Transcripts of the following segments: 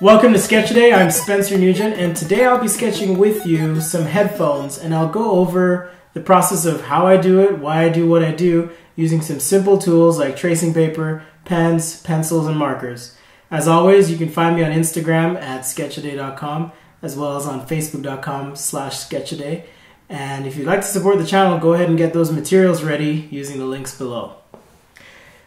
Welcome to Sketch Day. I'm Spencer Nugent, and today I'll be sketching with you some headphones, and I'll go over the process of how I do it, why I do what I do, using some simple tools like tracing paper, pens, pencils, and markers. As always, you can find me on Instagram at sketchaday.com, as well as on facebook.com/sketchaday. And if you'd like to support the channel, go ahead and get those materials ready using the links below.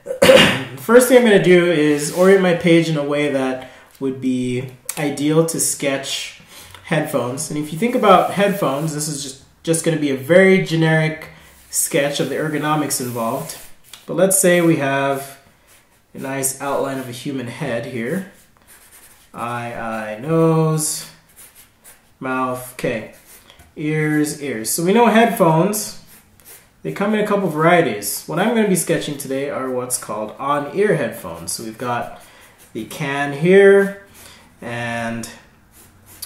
The first thing I'm going to do is orient my page in a way that would be ideal to sketch headphones. And if you think about headphones, this is just going to be a very generic sketch of the ergonomics involved. But let's say we have a nice outline of a human head here. Eye, nose, mouth, okay. Ears. So we know headphones, they come in a couple varieties. What I'm going to be sketching today are what's called on-ear headphones. So we've got the can here and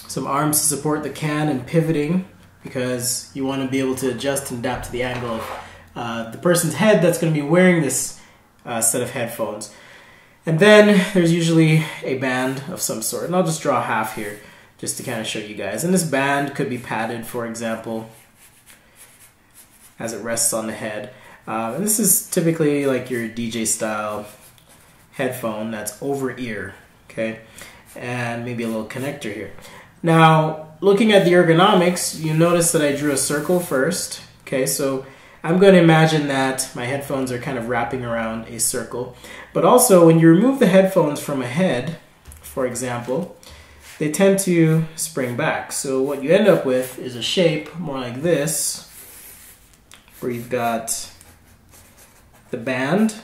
some arms to support the can and pivoting, because you want to be able to adjust and adapt to the angle of the person's head that's going to be wearing this set of headphones. And then there's usually a band of some sort, and I'll just draw half here just to kind of show you guys. And this band could be padded, for example, as it rests on the head. And this is typically like your DJ style headphone that's over ear, okay? And maybe a little connector here. Now, looking at the ergonomics, you notice that I drew a circle first, okay? So I'm going to imagine that my headphones are kind of wrapping around a circle. But also, when you remove the headphones from a head, for example, they tend to spring back. So what you end up with is a shape more like this, where you've got the band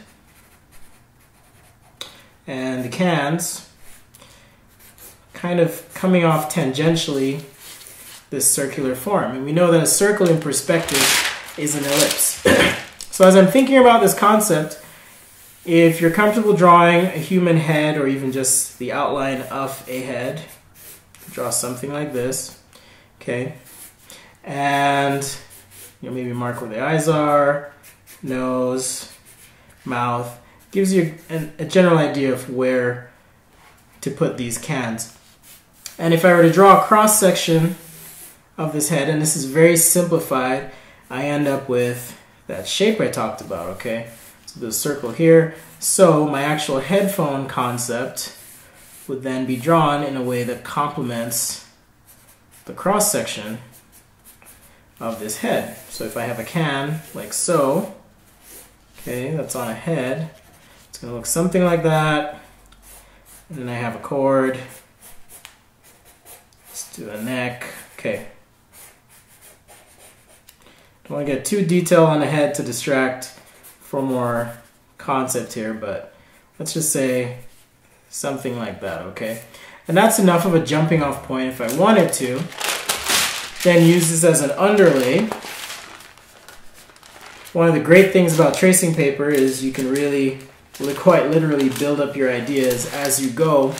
and the cans kind of coming off tangentially this circular form. And we know that a circle in perspective is an ellipse. So as I'm thinking about this concept, if you're comfortable drawing a human head or even just the outline of a head, draw something like this, okay? And maybe mark where the eyes are, nose, mouth. Gives you a general idea of where to put these cans. And if I were to draw a cross section of this head, and this is very simplified, I end up with that shape I talked about, okay? So there's a circle here. So my actual headphone concept would then be drawn in a way that complements the cross section of this head. So if I have a can like so, okay, that's on a head, it's going to look something like that. And then I have a cord. Let's do a neck. Okay. Don't want to get too detailed on the head to distract for more concept here, but let's just say something like that, okay? And that's enough of a jumping off point if I wanted to. Then use this as an underlay. One of the great things about tracing paper is you can really quite literally build up your ideas as you go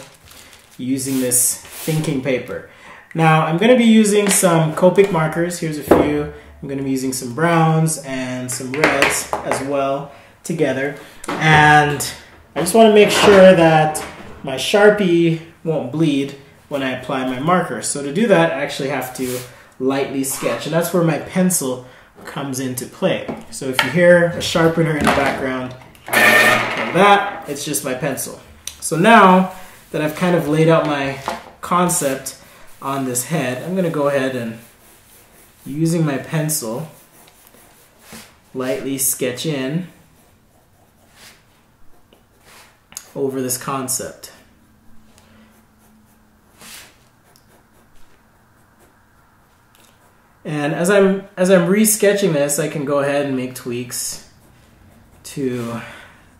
using this thinking paper. Now I'm going to be using some Copic markers. Here's a few. I'm going to be using some browns and some reds as well together. And I just want to make sure that my Sharpie won't bleed when I apply my marker. So to do that, I actually have to lightly sketch, and that's where my pencil comes into play. So if you hear a sharpener in the background, like that, it's just my pencil. So now that I've kind of laid out my concept on this head, I'm going to go ahead and, using my pencil, lightly sketch in over this concept. And as I'm re-sketching this, I can go ahead and make tweaks to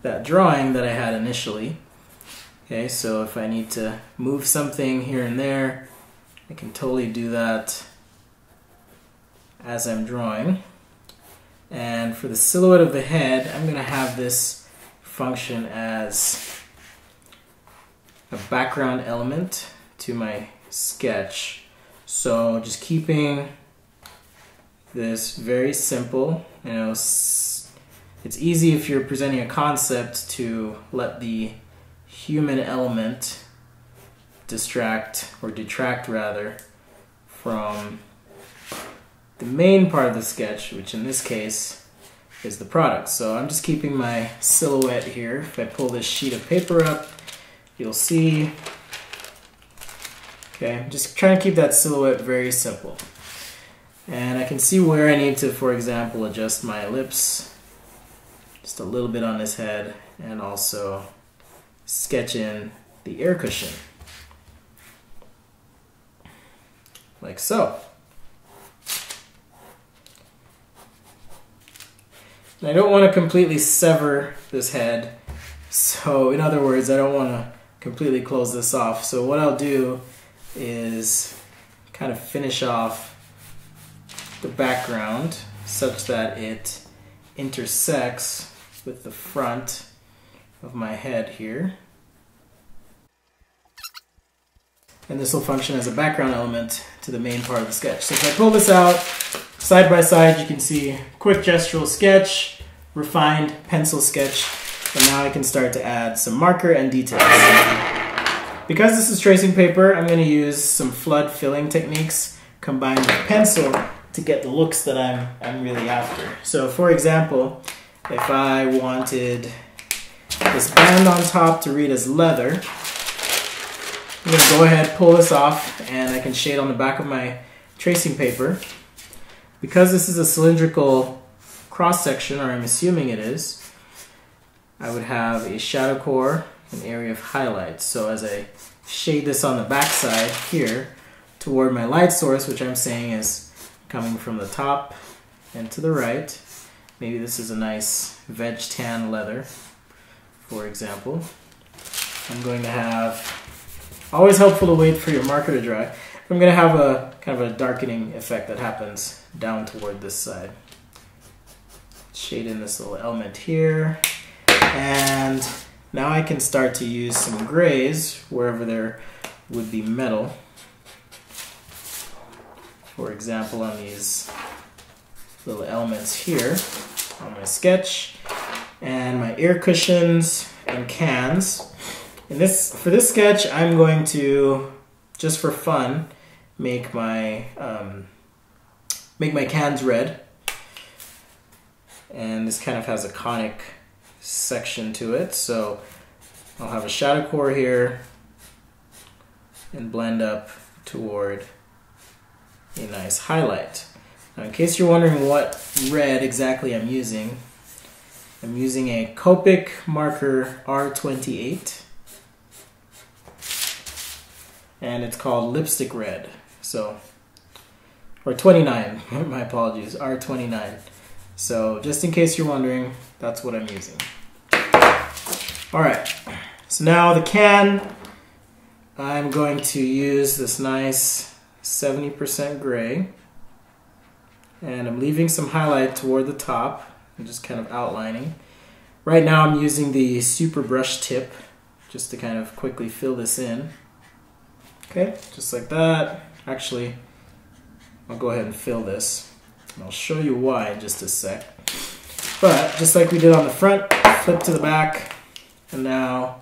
that drawing that I had initially. Okay, so if I need to move something here and there, I can totally do that as I'm drawing. And for the silhouette of the head, I'm going to have this function as a background element to my sketch. So just keeping this very simple. It's easy if you're presenting a concept to let the human element distract or detract rather from the main part of the sketch, which in this case is the product. So I'm just keeping my silhouette here. If I pull this sheet of paper up, you'll see, okay, I'm just trying to keep that silhouette very simple. And I can see where I need to, for example, adjust my ellipse just a little bit on this head, and also sketch in the air cushion, like so. And I don't want to completely sever this head, so in other words, I don't want to completely close this off. So what I'll do is kind of finish off the background such that it intersects with the front of my head here. And this will function as a background element to the main part of the sketch. So if I pull this out, side by side, you can see quick gestural sketch, refined pencil sketch, and now I can start to add some marker and details. Because this is tracing paper, I'm going to use some flood filling techniques combined with pencil to get the looks that I'm really after. So for example, if I wanted this band on top to read as leather, I'm going to go ahead, pull this off, and I can shade on the back of my tracing paper. Because this is a cylindrical cross-section, or I'm assuming it is, I would have a shadow core, an area of highlights. So as I shade this on the back side here toward my light source, which I'm saying is coming from the top and to the right, maybe this is a nice veg tan leather, for example. I'm going to have, always helpful to wait for your marker to dry, I'm going to have a kind of a darkening effect that happens down toward this side. Shade in this little element here, and now I can start to use some grays wherever there would be metal. For example, on these little elements here on my sketch, and my air cushions and cans. For this sketch, I'm going to, just for fun, make my cans red. And this kind of has a conic section to it, so I'll have a shadow core here and blend up toward a nice highlight. Now, in case you're wondering what red exactly I'm using a Copic marker R28, and it's called lipstick red. So, or 29, my apologies, R29. So just in case you're wondering, that's what I'm using. All right, so now the can, I'm going to use this nice 70% gray, and I'm leaving some highlight toward the top and just kind of outlining. Right now I'm using the super brush tip just to kind of quickly fill this in. Okay, just like that. Actually, I'll go ahead and fill this. And I'll show you why in just a sec. But just like we did on the front, flip to the back, and now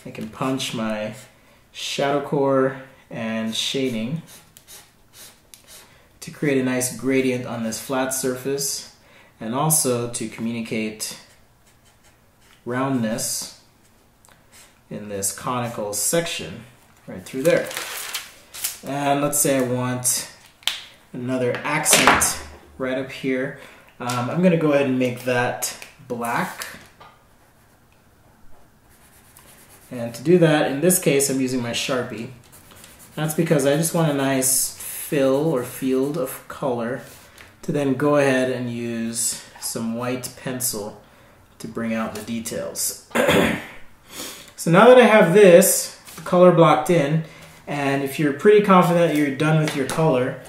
I can punch my shadow core and shading to create a nice gradient on this flat surface, and also to communicate roundness in this conical section right through there. And let's say I want another accent right up here. I'm going to go ahead and make that black. And to do that, in this case, I'm using my Sharpie. That's because I just want a nice fill or field of color to then go ahead and use some white pencil to bring out the details. So now that I have this, the color blocked in, and if you're pretty confident you're done with your color,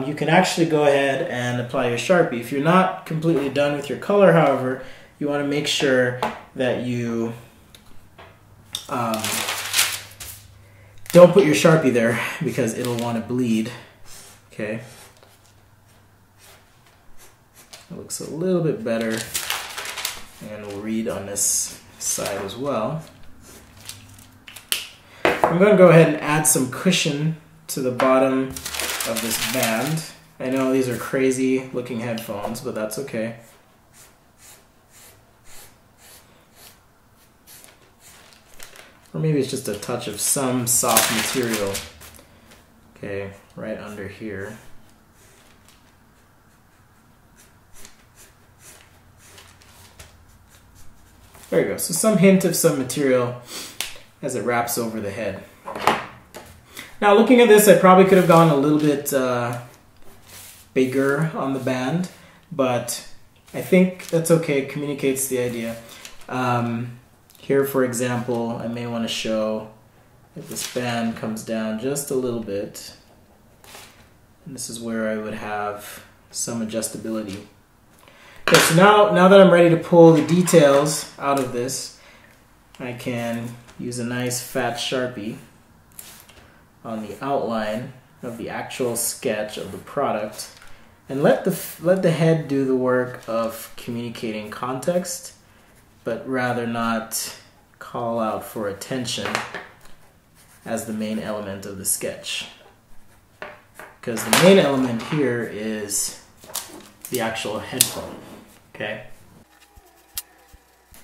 you can actually go ahead and apply your Sharpie. If you're not completely done with your color, however, you want to make sure that you don't put your Sharpie there because it'll want to bleed. Okay. It looks a little bit better, and we'll read on this side as well. I'm going to go ahead and add some cushion to the bottom of this band. I know these are crazy looking headphones, but that's okay. Or maybe it's just a touch of some soft material. Okay, right under here. There you go. So some hint of some material as it wraps over the head. Now looking at this, I probably could have gone a little bit bigger on the band, but I think that's okay. It communicates the idea. Here, for example, I may want to show that this band comes down just a little bit. And this is where I would have some adjustability. Okay, so now that I'm ready to pull the details out of this, I can use a nice fat Sharpie on the outline of the actual sketch of the product and let the head do the work of communicating context, but rather not call out for attention as the main element of the sketch. Because the main element here is the actual headphone, okay?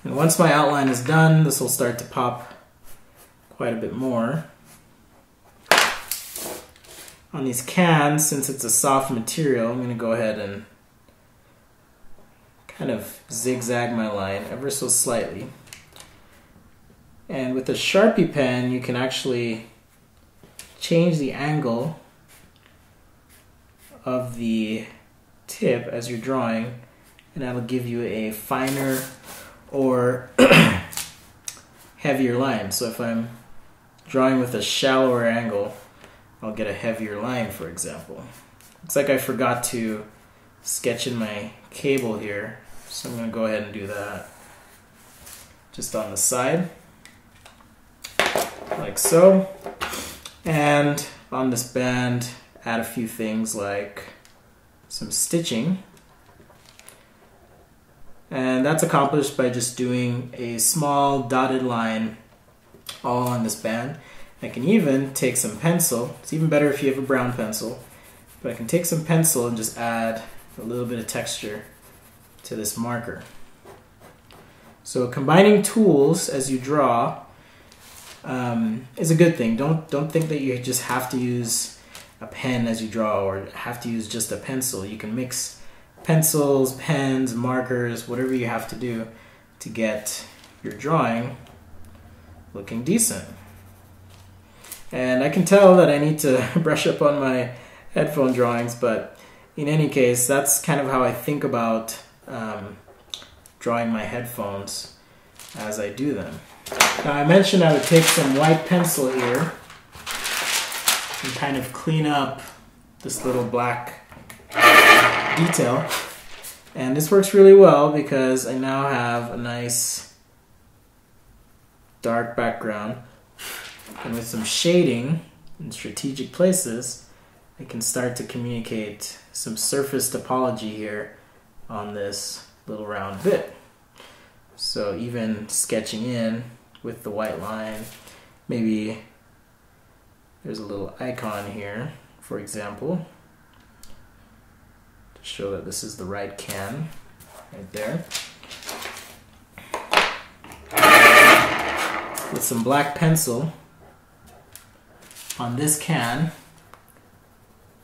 And once my outline is done, this will start to pop quite a bit more. On these cans, since it's a soft material, I'm going to go ahead and kind of zigzag my line ever so slightly. And with a Sharpie pen, you can actually change the angle of the tip as you're drawing, and that'll give you a finer or heavier line. So if I'm drawing with a shallower angle, I'll get a heavier line, for example. Looks like I forgot to sketch in my cable here, so I'm going to go ahead and do that just on the side, like so. And on this band, add a few things like some stitching. And that's accomplished by just doing a small dotted line all on this band. I can even take some pencil. It's even better if you have a brown pencil. But I can take some pencil and just add a little bit of texture to this marker. So combining tools as you draw is a good thing. Don't think that you just have to use a pen as you draw or have to use just a pencil. You can mix pencils, pens, markers, whatever you have to do to get your drawing looking decent. And I can tell that I need to brush up on my headphone drawings, but in any case, that's kind of how I think about drawing my headphones as I do them. Now I mentioned I would take some white pencil here and kind of clean up this little black detail. And this works really well because I now have a nice dark background. And with some shading in strategic places, I can start to communicate some surface topology here on this little round bit. So even sketching in with the white line, maybe there's a little icon here, for example, to show that this is the right can, right there. With some black pencil on this can,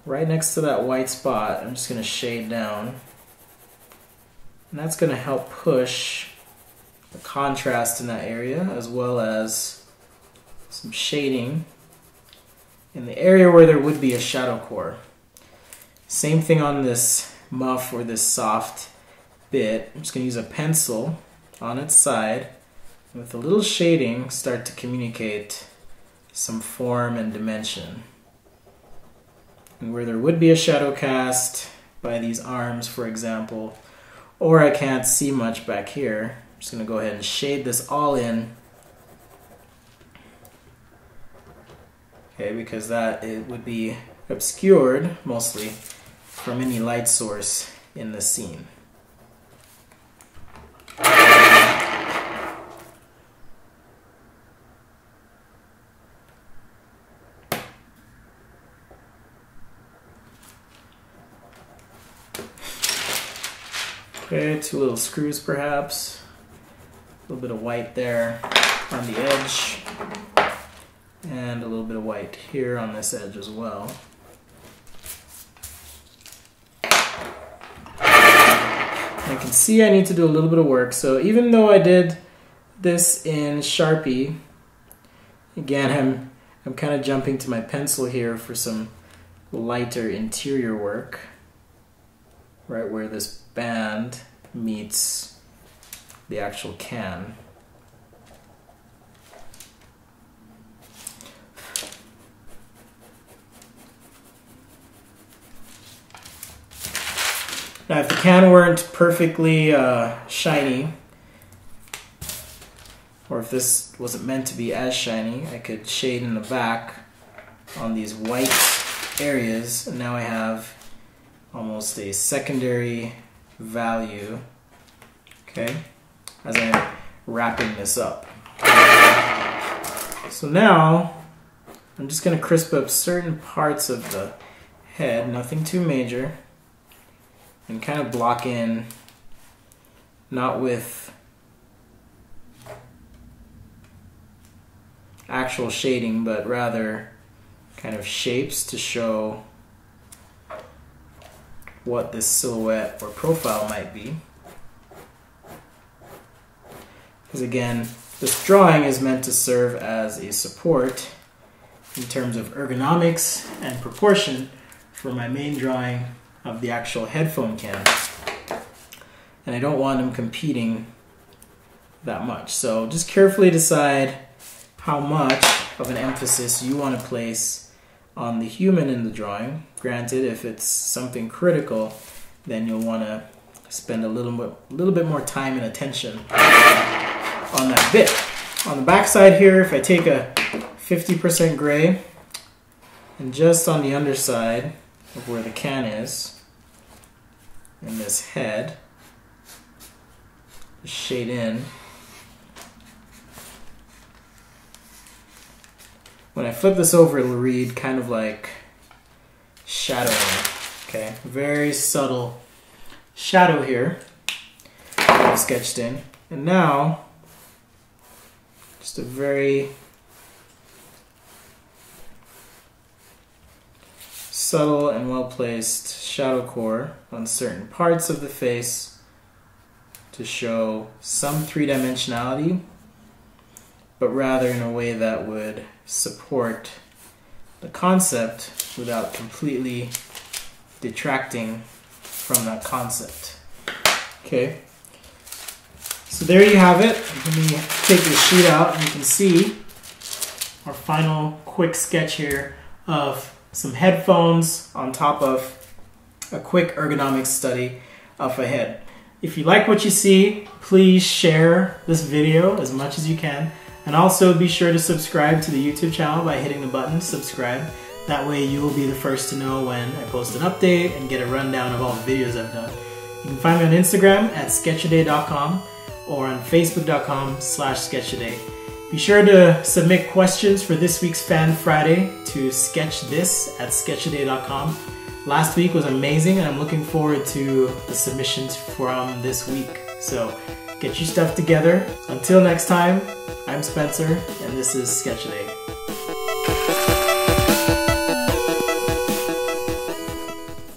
right next to that white spot, I'm just going to shade down. And that's going to help push the contrast in that area, as well as some shading in the area where there would be a shadow core. Same thing on this muff or this soft bit. I'm just going to use a pencil on its side, and with a little shading, start to communicate some form and dimension. And where there would be a shadow cast by these arms, for example, or I can't see much back here, I'm just going to go ahead and shade this all in. Okay, because that it would be obscured mostly from any light source in the scene. Okay, 2 little screws perhaps. A little bit of white there on the edge. And a little bit of white here on this edge as well. I can see I need to do a little bit of work. So even though I did this in Sharpie, again, I'm kind of jumping to my pencil here for some lighter interior work, right where this band meets the actual can. Now, if the can weren't perfectly shiny, or if this wasn't meant to be as shiny, I could shade in the back on these white areas, and now I have almost a secondary value, okay, as I'm wrapping this up. So now, I'm just going to crisp up certain parts of the head, nothing too major, and kind of block in, not with actual shading, but rather kind of shapes to show what this silhouette or profile might be. Because again, this drawing is meant to serve as a support in terms of ergonomics and proportion for my main drawing of the actual headphone can. And I don't want them competing that much. So just carefully decide how much of an emphasis you want to place on the human in the drawing. Granted, if it's something critical, then you'll want to spend a little bit more time and attention on that bit. On the back side here, if I take a 50% gray, and just on the underside of where the can is, in this head, shade in. When I flip this over, it'll read kind of like shadowing, okay? Very subtle shadow here I've sketched in. And now, just a very subtle and well-placed shadow core on certain parts of the face to show some three-dimensionality, but rather in a way that would support the concept without completely detracting from that concept. Okay, so there you have it. Let me take this sheet out and you can see our final quick sketch here of some headphones on top of a quick ergonomics study of a head. If you like what you see, please share this video as much as you can. And also be sure to subscribe to the YouTube channel by hitting the button subscribe. That way you will be the first to know when I post an update and get a rundown of all the videos I've done. You can find me on Instagram at sketchaday.com or on facebook.com/sketchaday. Be sure to submit questions for this week's Fan Friday to sketchthis@sketchaday.com. Last week was amazing and I'm looking forward to the submissions from this week. So get your stuff together. Until next time, I'm Spencer and this is Sketchaday.